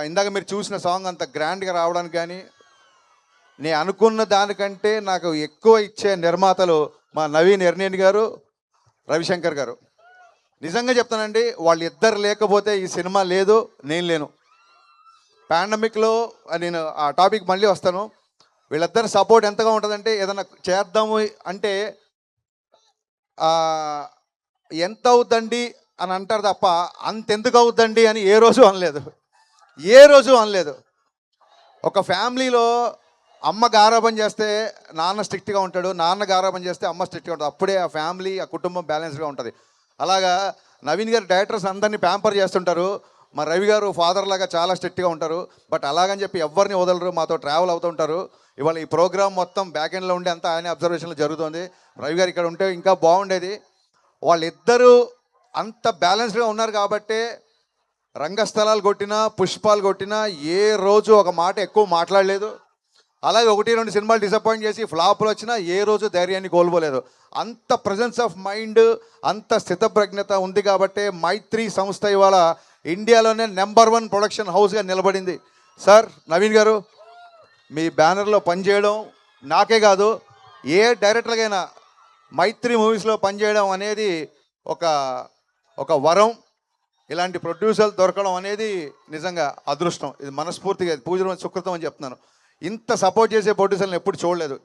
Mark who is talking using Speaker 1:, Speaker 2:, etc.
Speaker 1: ఇందాక మీరు చూసిన సాంగ్ అంత గ్రాండ్గా రావడానికి కానీ, నేను అనుకున్న దానికంటే నాకు ఎక్కువ ఇచ్చే నిర్మాతలు మా నవీన్ ఎర్నేని గారు, రవిశంకర్ గారు. నిజంగా చెప్తానండి, వాళ్ళిద్దరు లేకపోతే ఈ సినిమా లేదు, నేను లేను. పాండమిక్లో నేను ఆ టాపిక్ మళ్ళీ వస్తాను. వీళ్ళిద్దరి సపోర్ట్ ఎంతగా ఉంటుందంటే, ఏదైనా చేద్దాము అంటే ఎంత అవుద్దండి అని అంటారు తప్ప, అంతెందుకు అవుద్దండి అని ఏ రోజు అనలేదు. ఏ రోజు అనలేదు. ఒక ఫ్యామిలీలో అమ్మ గారాబం చేస్తే నాన్న స్ట్రిక్ట్గా ఉంటాడు, నాన్న గారాబం చేస్తే అమ్మ స్ట్రిక్ట్గా ఉంటుంది. అప్పుడే ఆ ఫ్యామిలీ, ఆ కుటుంబం బ్యాలెన్స్గా ఉంటుంది. అలాగా నవీన్ గారు డైరెక్టర్స్ అందరినీ ప్యాంపర్ చేస్తుంటారు. మా రవి గారు ఫాదర్ లాగా చాలా స్ట్రిక్ట్గా ఉంటారు. బట్ అలాగని చెప్పి ఎవరిని వదలరు, మాతో ట్రావెల్ అవుతుంటారు. ఇవాళ ఈ ప్రోగ్రామ్ మొత్తం బ్యాక్ ఎండ్లో ఉండి అంతా ఆయన అబ్జర్వేషన్లో జరుగుతుంది. రవి గారు ఇక్కడ ఉంటే ఇంకా బాగుండేది. వాళ్ళిద్దరూ అంత బ్యాలెన్స్డ్గా ఉన్నారు కాబట్టే రంగస్థలాలు కొట్టినా, పుష్పాలు కొట్టినా ఏ రోజు ఒక మాట ఎక్కువ మాట్లాడలేదు. అలాగే 1-2 సినిమాలు డిసప్పాయింట్ చేసి ఫ్లాపులు వచ్చినా ఏ రోజు ధైర్యాన్ని కోల్పోలేదు. అంత ప్రజెన్స్ ఆఫ్ మైండ్, అంత స్థితప్రజ్ఞత ఉంది కాబట్టే మైత్రి సంస్థ ఇవాళ ఇండియాలోనే నెంబర్ 1 ప్రొడక్షన్ హౌస్గా నిలబడింది. సార్ నవీన్ గారు, మీ బ్యానర్లో పనిచేయడం నాకే కాదు, ఏ డైరెక్టర్కైనా మైత్రి మూవీస్లో పనిచేయడం అనేది ఒక ఒక వరం. ఇలాంటి ప్రొడ్యూసర్లు దొరకడం అనేది నిజంగా అదృష్టం. ఇది మనస్ఫూర్తిగా పూజ సుకృతం అని చెప్తున్నాను. ఇంత సపోర్ట్ చేసే ప్రొడ్యూసర్లను ఎప్పుడు చూడలేదు.